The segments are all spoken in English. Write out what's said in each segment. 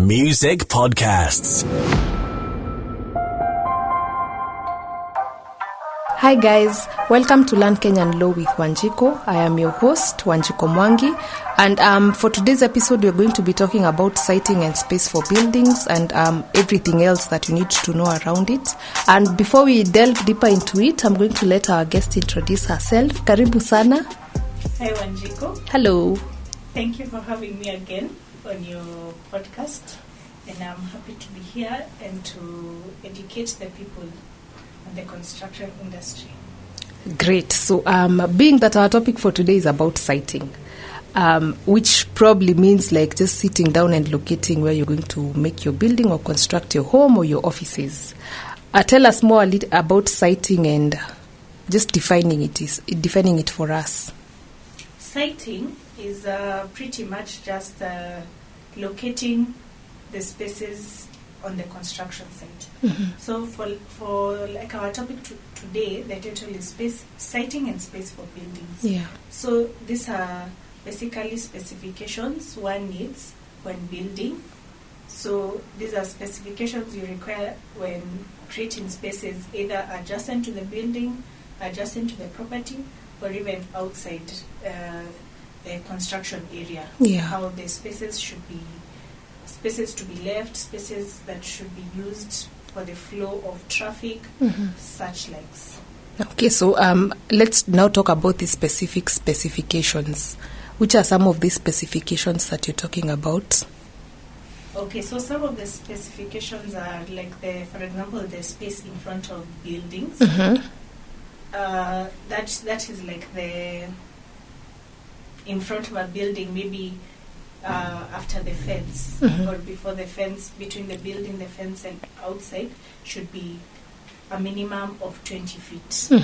Music Podcasts. Hi guys, welcome to Learn Kenyan Law with Wanjiku. I am your host, Wanjiku Mwangi, and for today's episode we're going to be talking about siting and space for buildings and everything else that you need to know around it. And before we delve deeper into it, I'm going to let our guest introduce herself. Karibu sana. Hi Wanjiku. Hello. Thank you for having me again on your podcast, and I'm happy to be here and to educate the people on the construction industry. Great. So being that our topic for today is about siting, which probably means like just sitting down and locating where you're going to make your building or construct your home or your offices. Tell us more about siting and just defining it for us. Siting is pretty much just locating the spaces on the construction site. Mm-hmm. So for like our topic today, the title is siting and space for buildings. Yeah. So these are basically specifications one needs when building. So these are specifications you require when creating spaces either adjacent to the building, adjacent to the property, or even outside the construction area. Yeah. How the spaces should be, spaces to be left, spaces that should be used for the flow of traffic, such likes. Okay, so let's now talk about the specific specifications. Which are some of these specifications that you're talking about? Okay, so some of the specifications are like for example, the space in front of buildings. Mm-hmm. That is like the in front of a building, maybe after the fence or before the fence, between the building, the fence, and outside should be a minimum of 20 feet.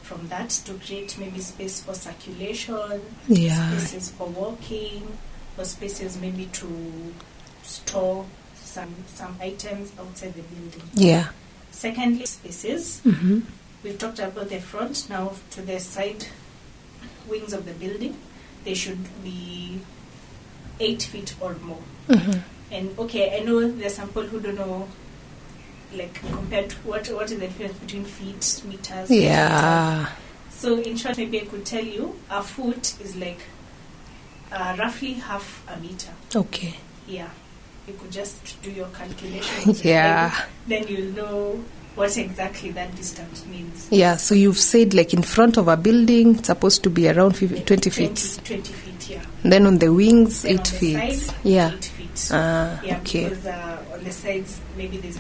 From that to create maybe space for circulation, spaces for walking, or spaces maybe to store some items outside the building. Yeah. Secondly, spaces. We've talked about the front. Now to the side wings of the building, they should be 8 feet or more. And okay, I know there's some people who don't know, like compared to what is the difference between feet, meters, yeah. meters. So in short, maybe I could tell you a foot is like roughly half a meter. Okay. Yeah, you could just do your calculations. Yeah. Then you'll know what exactly that distance means. Yeah, so you've said like in front of a building, it's supposed to be around 20 feet. 20 feet, yeah. Then on the wings, Then 8 on the feet. side, Yeah. 8 feet. Yeah, okay. Because on the sides, maybe there's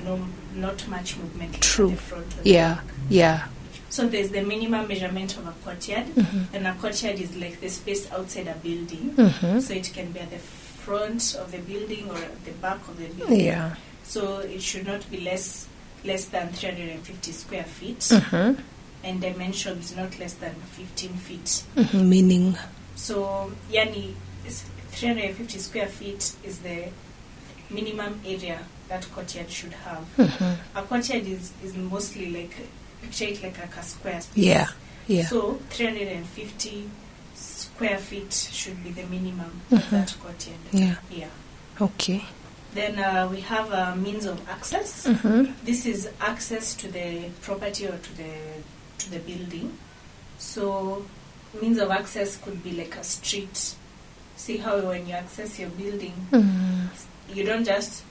not much movement. True. At the front or Yeah, the back. yeah. So there's the minimum measurement of a courtyard, and a courtyard is like the space outside a building. So it can be at the front of the building or at the back of the building. Yeah. So it should not be less than 350 square feet, and dimensions not less than 15 feet. Meaning? So, yani, 350 square feet is the minimum area that courtyard should have. A courtyard is mostly like, picture it like a square space. Yeah, yeah. So, 350 square feet should be the minimum of that courtyard. Yeah. Yeah. Okay. Then we have a means of access. This is access to the property or to the building. So means of access could be like a street. See how when you access your building, you don't just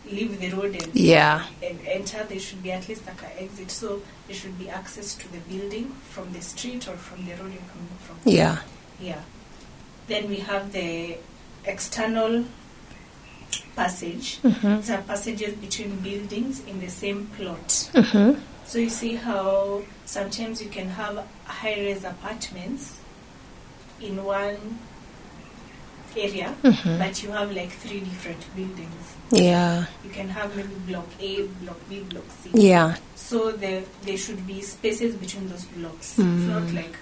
leave the road and enter. There should be at least like an exit. So there should be access to the building from the street or from the road you're coming from. Yeah. Yeah. Then we have the external passage. These are passages between buildings in the same plot. So you see how sometimes you can have high-rise apartments in one area, but you have like 3 different buildings. Yeah. You can have maybe block A, block B, block C. Yeah. So there should be spaces between those blocks. It's not like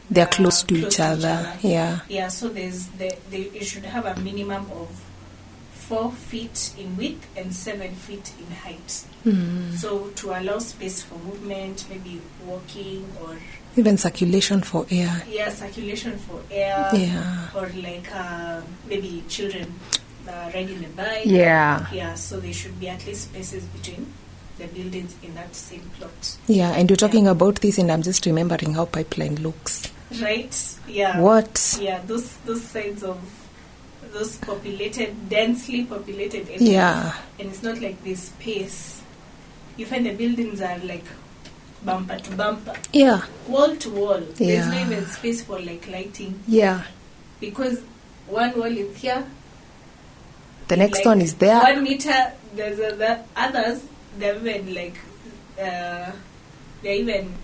they're close to each other. Yeah. Yeah, so you should have a minimum of 4 feet in width and 7 feet in height. So to allow space for movement, maybe walking or even circulation for air. Yeah, circulation for air. Yeah. Or like maybe children riding a bike. Yeah. Yeah, so there should be at least spaces between the buildings in that same plot. Yeah, and you're talking about this, and I'm just remembering how pipeline looks. Right? Yeah. What? Yeah, those sides of those populated, densely populated areas. Yeah. And it's not like this space. You find the buildings are like bumper to bumper. Yeah. Wall to wall. Yeah. There's not even space for like lighting. Yeah. Because one wall is here. The next like one is there. 1 meter, there's the others, they're even like, they're even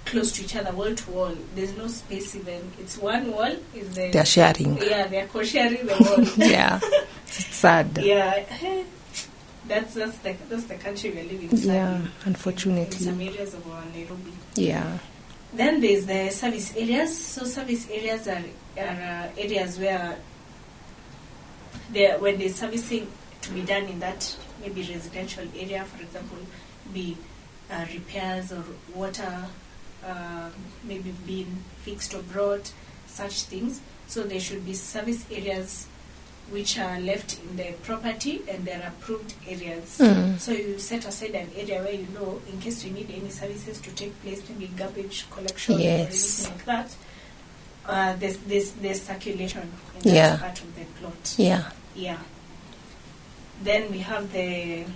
close to each other, wall to wall. There's no space even. It's one wall. They're sharing. Yeah, they're co-sharing the wall. Yeah. It's sad. Yeah. That's the country we're living in. Yeah, unfortunately. In some areas of our Nairobi. Yeah. Then there's the service areas. So service areas are areas where when there's servicing to be done in that maybe residential area, for example, be repairs or water maybe being fixed or brought, such things. So there should be service areas which are left in the property and they're approved areas. So you set aside an area where in case you need any services to take place, maybe garbage collection or anything like that, there's circulation in that part of the plot. Yeah. Yeah. Then we have the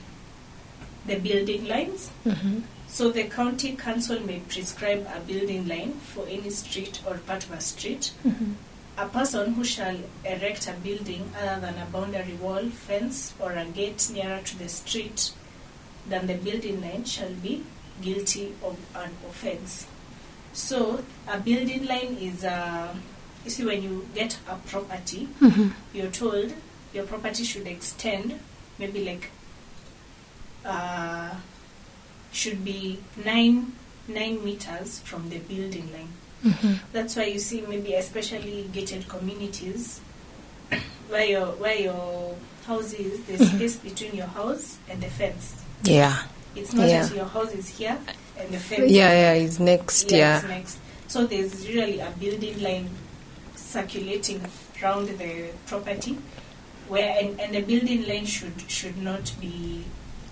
building lines. Mm-hmm. So the county council may prescribe a building line for any street or part of a street. Mm-hmm. A person who shall erect a building other than a boundary wall, fence, or a gate nearer to the street than the building line shall be guilty of an offence. So a building line is, you see, when you get a property, you're told your property should extend maybe like should be 9 meters from the building line. That's why you see maybe especially gated communities where your house is, there's space between your house and the fence. Yeah. It's not that your house is here and the fence is next. it's next. So there's usually a building line circulating around the property where and the building line should not be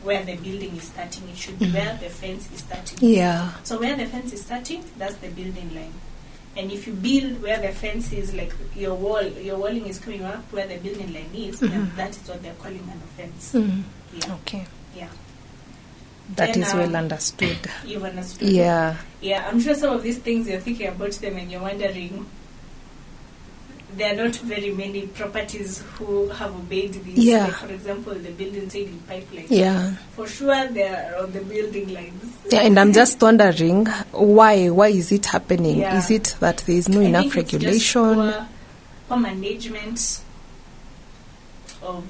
where the building is starting. It should be where the fence is starting. Yeah. So where the fence is starting, that's the building line. And if you build where the fence is, like your walling is coming up where the building line is, then that is what they're calling an offence. Yeah. Okay. Yeah. That Then, is well understood. You've understood. Yeah. Yeah, I'm sure some of these things you're thinking about them and you're wondering, there are not very many properties who have obeyed this. Yeah. Like, for example, the building sailing pipeline. Yeah. For sure, they are on the building lines. Yeah, and I'm just wondering why is it happening? Yeah. Is it that there is no I enough think it's regulation? just poor management of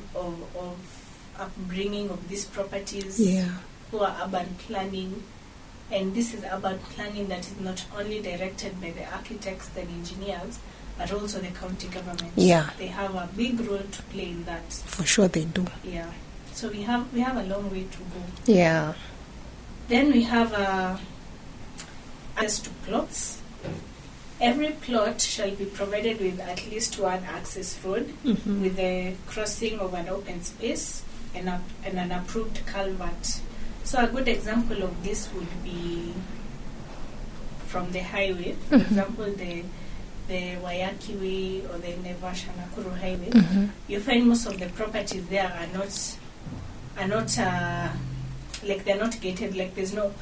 upbringing of these properties. Yeah. Poor urban planning. And this is urban planning that is not only directed by the architects and engineers, but also the county government. Yeah. They have a big role to play in that. For sure they do. Yeah. So we have a long way to go. Yeah. Then we have access to plots. Every plot shall be provided with at least one access road with the crossing of an open space and an approved culvert. So a good example of this would be from the highway. For example, the Wayaki Way or the Naivasha-Nakuru Highway. You find most of the properties there are not like they're not gated. Like there's no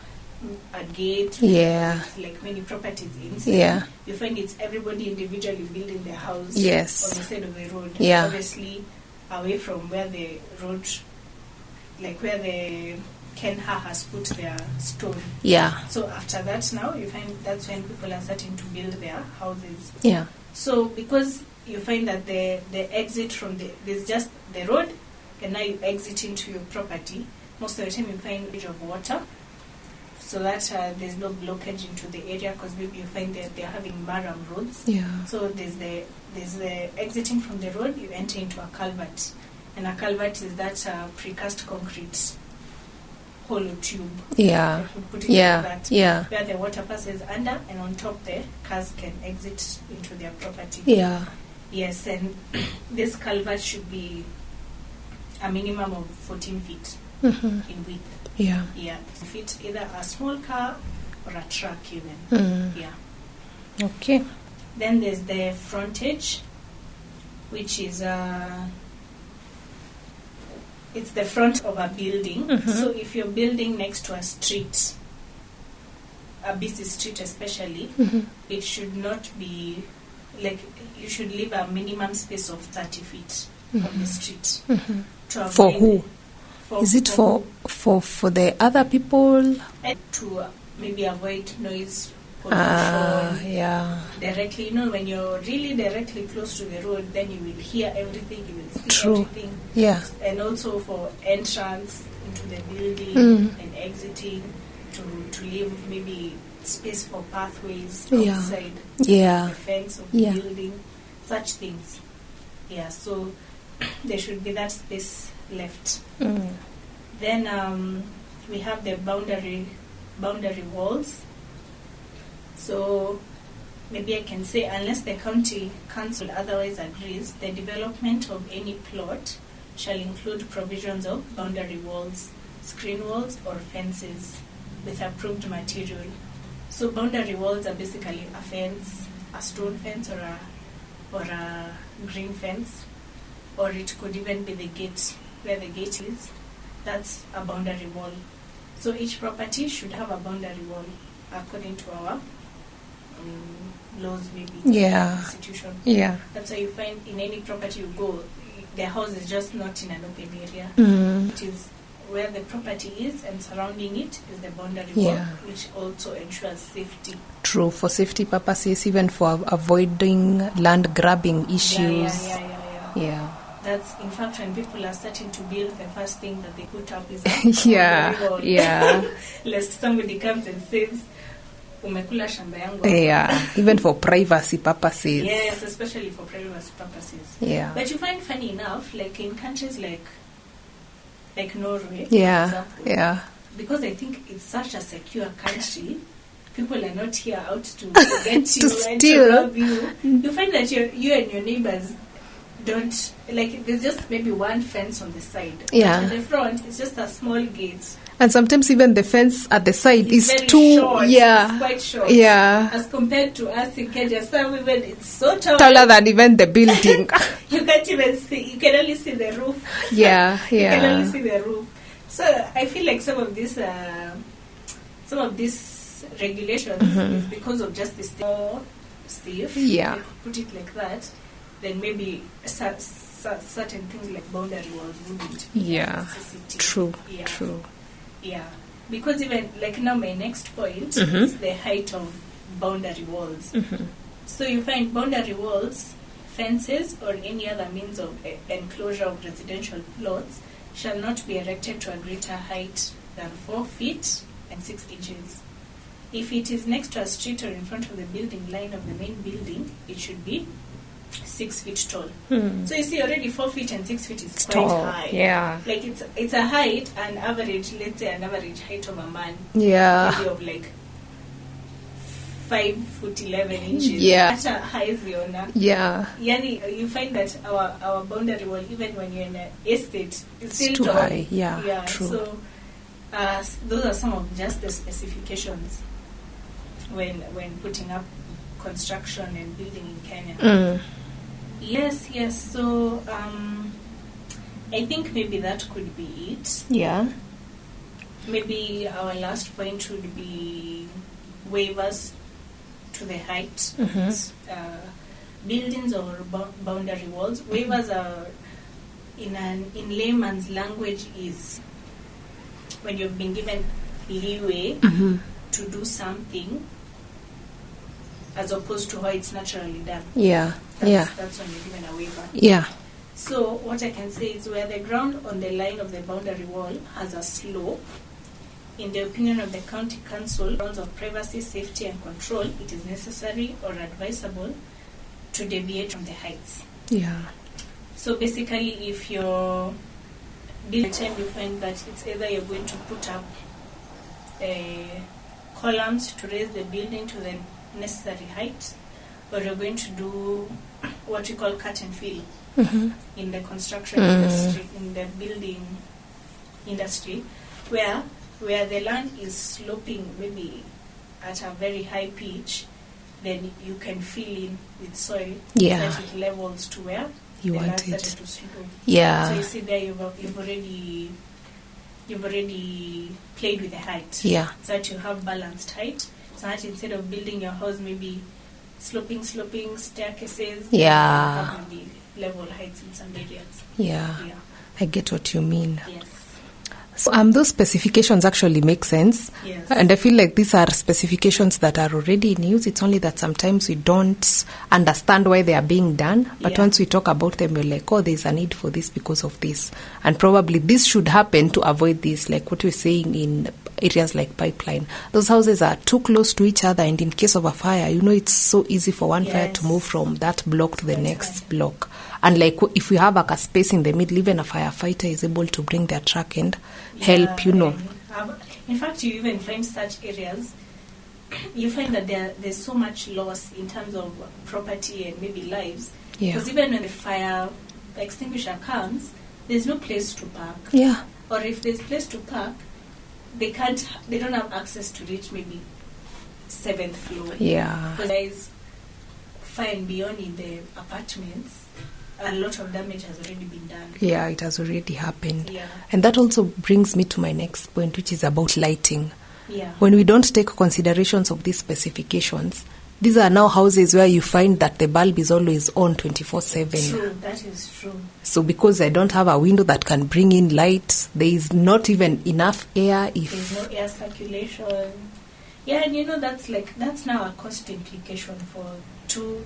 a gate. Yeah. Like many properties inside. Yeah. You find it's everybody individually building their house. Yes. On the side of the road. Yeah. Obviously, away from where the road, like where the Kenha has put their store. Yeah. So after that, now you find that's when people are starting to build their houses. Yeah. So because you find that the exit from there's just the road, and now you exit into your property. Most of the time you find a bit of water, so that there's no blockage into the area, because maybe you find that they're having maram roads. Yeah. So there's the exiting from the road, you enter into a culvert, and a culvert is that precast concrete hollow tube. Yeah. Put it Yeah. like that, Yeah. where the water passes under, and on top there, cars can exit into their property. Yeah. Yes, and this culvert should be a minimum of 14 feet in width. Yeah. Yeah, fit either a small car or a truck even. Yeah. Okay. Then there's the frontage, which is it's the front of a building. So if you're building next to a street, a busy street especially, it should not be like, you should leave a minimum space of 30 feet from the street. To avoid For who? Is it who? for the other people? To maybe avoid noise pollution. Yeah. Directly, when you're really directly close to the road, then you will hear everything, you will see True. everything. Yeah. And also for entrance into the building and exiting, to leave maybe space for pathways outside the fence of the building, such things. Yeah, so there should be that space left. Then we have the boundary walls. So maybe I can say, unless the county council otherwise agrees, the development of any plot shall include provisions of boundary walls, screen walls, or fences with approved material. So boundary walls are basically a fence, a stone fence, or a green fence, or it could even be the gate, where the gate is. That's a boundary wall. So each property should have a boundary wall according to our laws, maybe institution. Yeah. That's why you find in any property you go, the house is just not in an open area. It is where the property is, and surrounding it is the boundary wall, which also ensures safety. True, for safety purposes, even for avoiding land grabbing issues. Yeah. That's, in fact, when people are starting to build, the first thing that they put up is a boundary wall. Lest somebody comes and says, umekula shamba yangu. Yeah, even for privacy purposes. Yes, especially for privacy purposes. Yeah. But you find, funny enough, like in countries like Norway, for example, because I think it's such a secure country, people are not here out to get you and to rob you. You find that you and your neighbors don't, like, there's just maybe one fence on the side. Yeah. But on the front, it's just a small gate. And sometimes even the fence at the side is very too short. It's quite short. Yeah. As compared to us in Kenya, some even it's so tall. Taller than even the building. You can't even see. You can only see the roof. Yeah. You can only see the roof. So I feel like some of these regulations is because of just this more safe. Yeah. Put it like that. Then maybe certain things like boundary walls wouldn't. Yeah. True. Yeah. True. Yeah, because even like now my next point is the height of boundary walls. So you find boundary walls, fences, or any other means of enclosure of residential plots shall not be erected to a greater height than 4 feet and 6 inches. If it is next to a street or in front of the building line of the main building, it should be 6 feet tall. So you see, already 4 feet and 6 feet is quite high. Yeah. Like it's a height, an average, let's say an average height of a man. Yeah. Maybe of like 5'11" Yeah. That's a high ziona. Yeah. Yani, you find that our boundary wall, even when you're in an estate, is still too tall. high. Yeah. True. So those are some of just the specifications when putting up construction and building in Kenya. Yes. So I think maybe that could be it. Yeah. Maybe our last point would be waivers to the height of buildings or boundary walls. Waivers are, in layman's language, is when you've been given leeway to do something as opposed to how it's naturally done. Yeah. That's when you're given a waiver. Yeah. So what I can say is, where the ground on the line of the boundary wall has a slope, in the opinion of the county council, grounds of privacy, safety, and control, it is necessary or advisable to deviate from the heights. Yeah. So basically, if you're building, time you find that it's either you're going to put up columns to raise the building to the necessary height, or you're going to do what we call cut and fill in the construction industry, in the building industry, where the land is sloping maybe at a very high pitch, then you can fill in with soil that it levels to where you the want land it. started to slope. Yeah. So you see there you've already played with the height. Yeah. So that you have balanced height. So that instead of building your house maybe sloping staircases, you have maybe level heights in some areas. Yeah. I get what you mean. Yes. So, those specifications actually make sense. Yes. And I feel like these are specifications that are already in use. It's only that sometimes we don't understand why they are being done. But once we talk about them, we're like, oh, there's a need for this because of this. And probably this should happen to avoid this, like what we're saying in areas like Pipeline. Those houses are too close to each other, and in case of a fire, it's so easy for one fire to move from that block to the next block. And like if we have like a space in the middle, even a firefighter is able to bring their truck and help, In fact, you even find such areas, you find that there's so much loss in terms of property and maybe lives. Because even when the fire extinguisher comes, there's no place to park. Yeah. Or if there's place to park, they don't have access to reach maybe 7th floor. Yeah. Because there is fire and beyond in the apartments, a lot of damage has already been done. Yeah, it has already happened. Yeah. And that also brings me to my next point, which is about lighting. Yeah. When we don't take considerations of these specifications, these are now houses where you find that the bulb is always on 24/7. True, that is true. So because I don't have a window that can bring in light, there is not even enough air. There's no air circulation. Yeah, and that's now a cost implication for to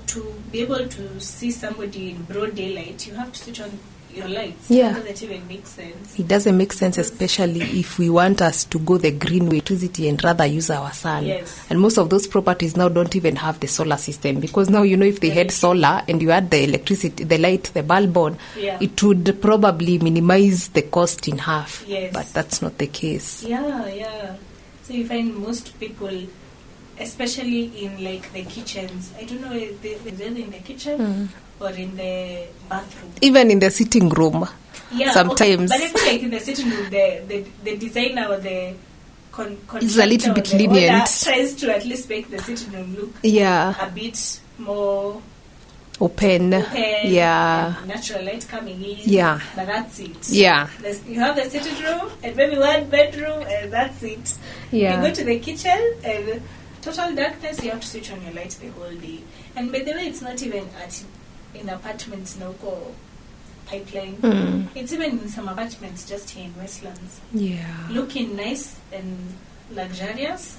be able to see somebody in broad daylight. You have to switch on your lights. Yeah. It doesn't even make sense. It doesn't make sense, especially if we want us to go the green way, electricity, and rather use our sun. Yes. And most of those properties now don't even have the solar system, because now, if they had solar and you had the electricity, the light, the bulb on, it would probably minimize the cost in half. Yes. But that's not the case. Yeah. So you find most people, especially in like the kitchens, I don't know if they're in the kitchen or in the bathroom. Even in the sitting room. Yeah, sometimes. Okay. But I feel like in the sitting room, the designer or the it's a little bit lenient. Tries to at least make the sitting room look a bit more open. Yeah. Natural light coming in. Yeah. But that's it. Yeah. You have the sitting room and maybe one bedroom and that's it. Yeah. You go to the kitchen and total darkness, you have to switch on your light the whole day. And by the way, it's not even in apartments now called Pipeline. It's even in some apartments just here in Westlands. Yeah. Looking nice and luxurious,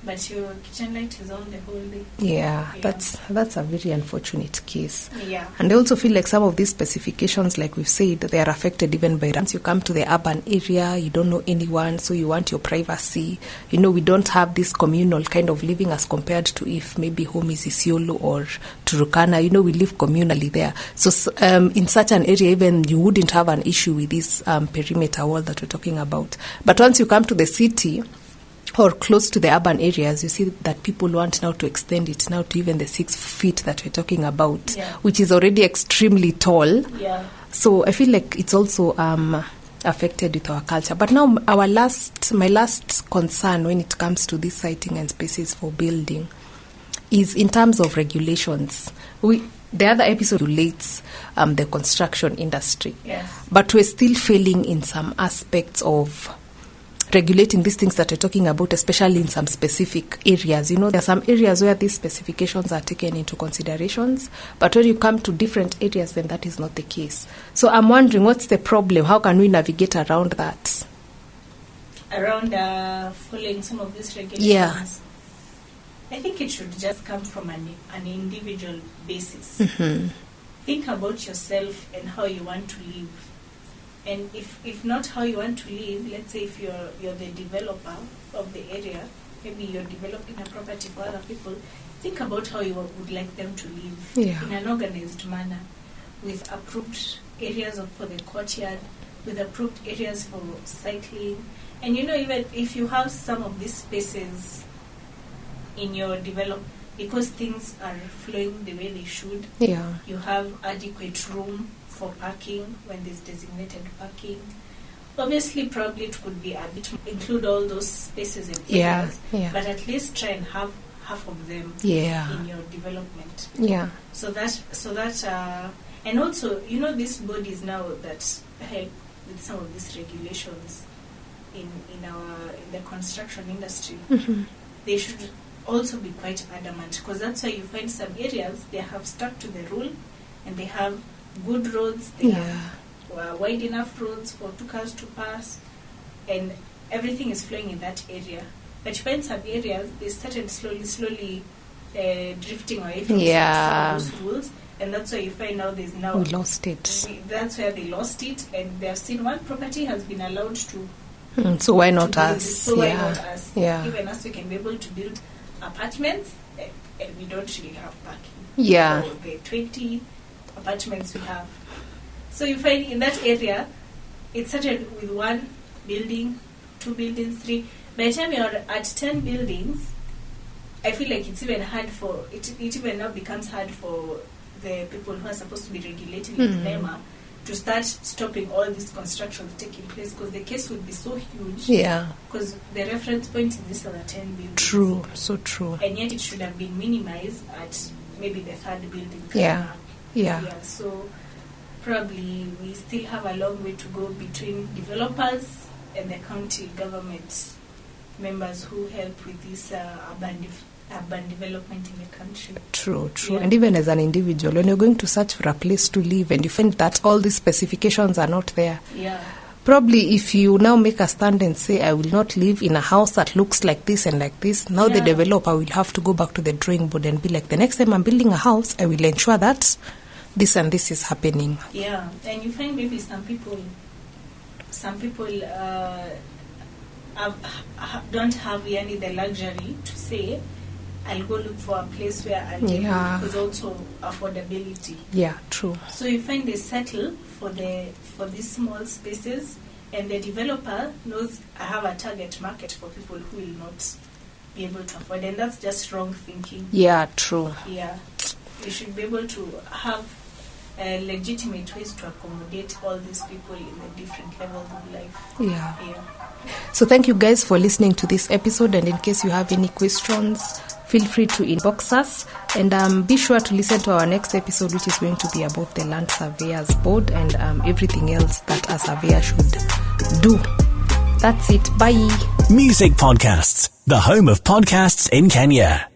but your kitchen light is on the whole day. Yeah. That's a very unfortunate case. Yeah. And I also feel like some of these specifications, like we've said, they are affected even by once you come to the urban area, you don't know anyone, so you want your privacy. We don't have this communal kind of living as compared to if maybe home is Isiolo or Turkana. We live communally there. So in such an area, even you wouldn't have an issue with this perimeter wall that we're talking about. But once you come to the city, or close to the urban areas, you see that people want now to extend it now to even the 6 feet that we're talking about, which is already extremely tall. Yeah. So I feel like it's also affected with our culture. But now my last concern when it comes to this siting and spaces for building is in terms of regulations. The other episode relates the construction industry. Yes. But we're still failing in some aspects of regulating these things that we're talking about, especially in some specific areas. There are some areas where these specifications are taken into considerations, but when you come to different areas, then that is not the case. So I'm wondering, what's the problem? How can we navigate around that? Around following some of these regulations? Yeah. I think it should just come from an individual basis. Mm-hmm. Think about yourself and how you want to live. And if not how you want to live, let's say if you're the developer of the area, maybe you're developing a property for other people, think about how you would like them to live in an organized manner, with approved areas for the courtyard, with approved areas for cycling. And even if you have some of these spaces in your because things are flowing the way they should. Yeah. You have adequate room for parking when there's designated parking. Obviously, probably it could be a bit include all those spaces and areas, but at least try and have half of them in your development. Yeah. So that and also, these bodies now that help with some of these regulations in the construction industry, they should also be quite adamant, because that's why you find some areas they have stuck to the rule and they have good roads, they have wide enough roads for 2 cars to pass, and everything is flowing in that area. But you find some areas they started slowly drifting away from some of those rules, and that's why you find now we lost it. That's where they lost it, and they have seen one property has been allowed to. So why not us? So why not us? Yeah. Even us, we can be able to build apartments, and we don't really have parking. Yeah. So the 20 apartments we have. So you find in that area, it started with 1 building, 2 buildings, 3. By the time you're at 10 buildings, I feel like it's even hard for it even now becomes hard for the people who are supposed to be regulating like NEMA to start stopping all these constructions taking place, because the case would be so huge. Yeah. Because the reference point in this are 10 buildings. True, so true. And yet it should have been minimized at maybe the 3rd building. Yeah. So probably we still have a long way to go between developers and the county government members who help with this urban development in the country. True. Yeah. And even as an individual, when you're going to search for a place to live and you find that all these specifications are not there, probably if you now make a stand and say, I will not live in a house that looks like this and like this, now the developer will have to go back to the drawing board and be like, the next time I'm building a house, I will ensure that this and this is happening. Yeah, and you find maybe some people don't have the luxury to say, I'll go look for a place where I'll live, because also affordability. Yeah, true. So you find they settle for these small spaces, and the developer knows I have a target market for people who will not be able to afford, and that's just wrong thinking. Yeah, true. Yeah, you should be able to have legitimate ways to accommodate all these people in the different levels of life. Yeah. So thank you guys for listening to this episode, and in case you have any questions, feel free to inbox us, and be sure to listen to our next episode, which is going to be about the Land Surveyors Board and everything else that a surveyor should do. That's it. Bye. Music Podcasts, the home of podcasts in Kenya.